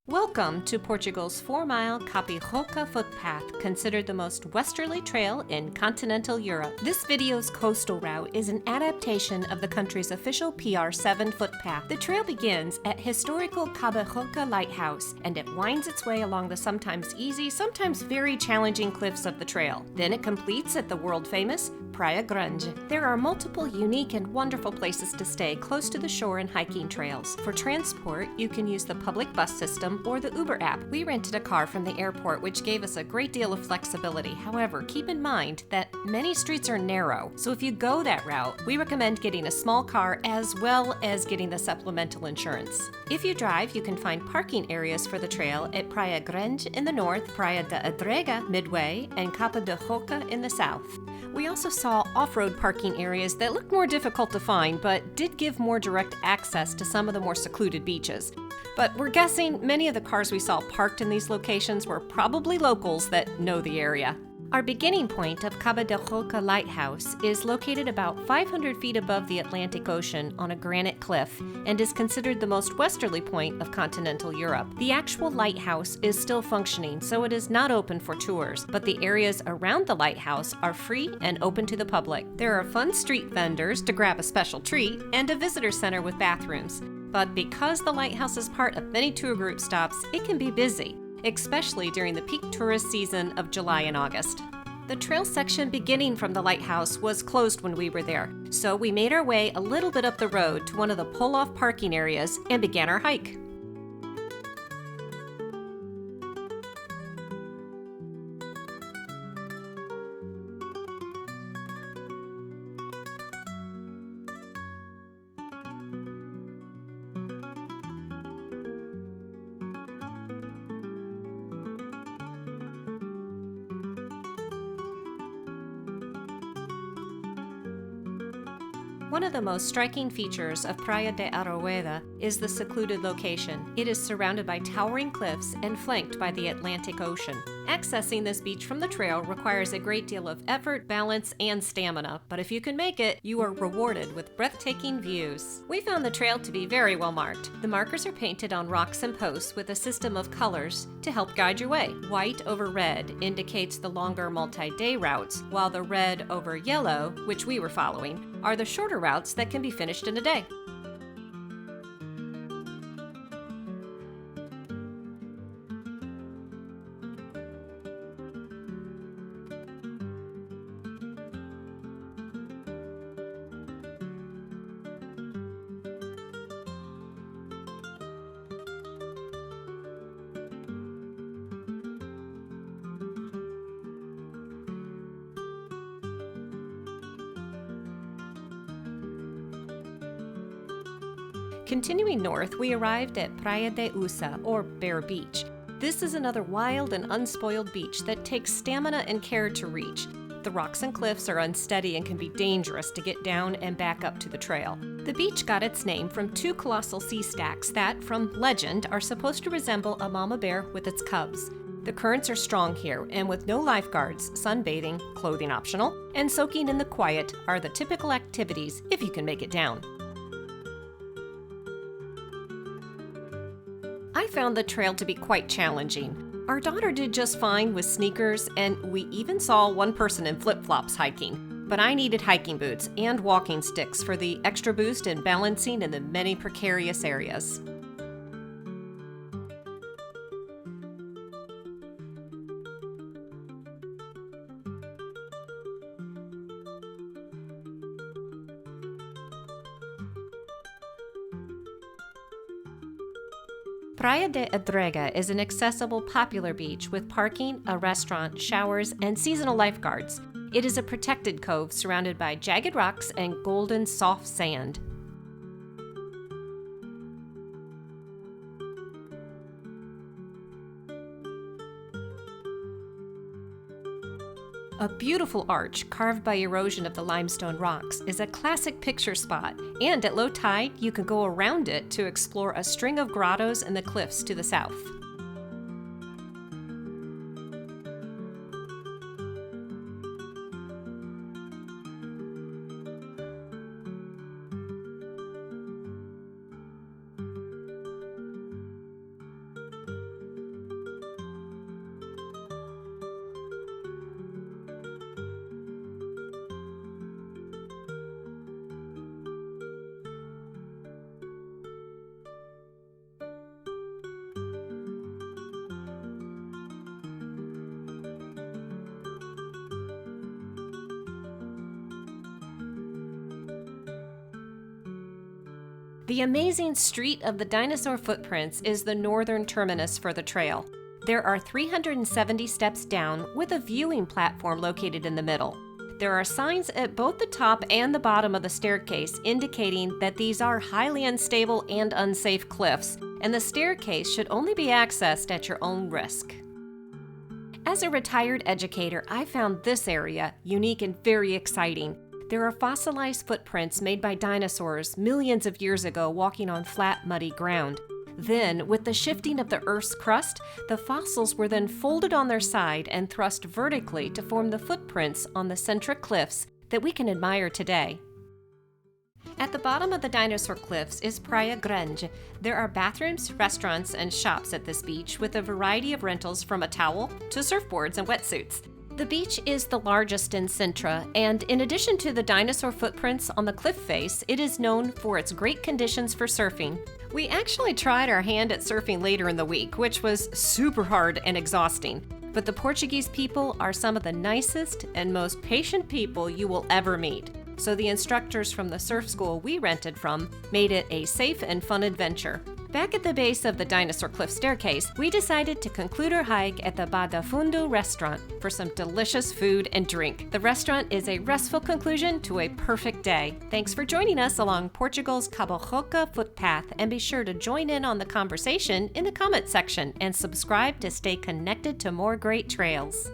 Welcome to Portugal's 4-mile Cape Roca footpath, considered the most westerly trail in continental Europe. This video's coastal route is an adaptation of the country's official PR7 footpath. The trail begins at historical Cabo da Roca Lighthouse, and it winds its way along the sometimes easy, sometimes very challenging cliffs of the trail. Then it completes at the world-famous Praia Grande. There are multiple unique and wonderful places to stay close to the shore and hiking trails. For transport, you can use the public bus system or the Uber app. We rented a car from the airport, which gave us a great deal of flexibility. However, keep in mind that many streets are narrow, so if you go that route, we recommend getting a small car as well as getting the supplemental insurance. If you drive, you can find parking areas for the trail at Praia Grande in the north, Praia da Adraga midway, and Cabo da Roca in the south. We also saw off-road parking areas that looked more difficult to find, but did give more direct access to some of the more secluded beaches. But we're guessing many of the cars we saw parked in these locations were probably locals that know the area. Our beginning point of Cabo da Roca Lighthouse is located about 500 feet above the Atlantic Ocean on a granite cliff and is considered the most westerly point of continental Europe. The actual lighthouse is still functioning, so it is not open for tours, but the areas around the lighthouse are free and open to the public. There are fun street vendors to grab a special treat and a visitor center with bathrooms. But because the lighthouse is part of many tour group stops, it can be busy, especially during the peak tourist season of July and August. The trail section beginning from the lighthouse was closed when we were there, so we made our way a little bit up the road to one of the pull-off parking areas and began our hike. One of the most striking features of Praia de Aroeira is the secluded location. It is surrounded by towering cliffs and flanked by the Atlantic Ocean. Accessing this beach from the trail requires a great deal of effort, balance, and stamina, but if you can make it, you are rewarded with breathtaking views. We found the trail to be very well marked. The markers are painted on rocks and posts with a system of colors to help guide your way. White over red indicates the longer multi-day routes, while the red over yellow, which we were following, are the shorter routes that can be finished in a day. Continuing north, we arrived at Praia de Ursa, or Bear Beach. This is another wild and unspoiled beach that takes stamina and care to reach. The rocks and cliffs are unsteady and can be dangerous to get down and back up to the trail. The beach got its name from two colossal sea stacks that, from legend, are supposed to resemble a mama bear with its cubs. The currents are strong here, and with no lifeguards, sunbathing, clothing optional, and soaking in the quiet are the typical activities if you can make it down. I found the trail to be quite challenging. Our daughter did just fine with sneakers, and we even saw one person in flip-flops hiking. But I needed hiking boots and walking sticks for the extra boost in balancing in the many precarious areas. Praia de Adraga is an accessible, popular beach with parking, a restaurant, showers, and seasonal lifeguards. It is a protected cove surrounded by jagged rocks and golden, soft sand. A beautiful arch carved by erosion of the limestone rocks is a classic picture spot, and at low tide you can go around it to explore a string of grottos in the cliffs to the south. The amazing Street of the Dinosaur Footprints is the northern terminus for the trail. There are 370 steps down with a viewing platform located in the middle. There are signs at both the top and the bottom of the staircase indicating that these are highly unstable and unsafe cliffs, and the staircase should only be accessed at your own risk. As a retired educator, I found this area unique and very exciting. There are fossilized footprints made by dinosaurs millions of years ago walking on flat, muddy ground. Then, with the shifting of the Earth's crust, the fossils were then folded on their side and thrust vertically to form the footprints on the centric cliffs that we can admire today. At the bottom of the dinosaur cliffs is Praia Grande. There are bathrooms, restaurants, and shops at this beach with a variety of rentals from a towel to surfboards and wetsuits. The beach is the largest in Sintra, and in addition to the dinosaur footprints on the cliff face, it is known for its great conditions for surfing. We actually tried our hand at surfing later in the week, which was super hard and exhausting. But the Portuguese people are some of the nicest and most patient people you will ever meet. So the instructors from the surf school we rented from made it a safe and fun adventure. Back at the base of the dinosaur cliff staircase, we decided to conclude our hike at the Bar do Fundo restaurant for some delicious food and drink. The restaurant is a restful conclusion to a perfect day. Thanks for joining us along Portugal's Cabo da Roca footpath, and be sure to join in on the conversation in the comment section and subscribe to stay connected to more great trails.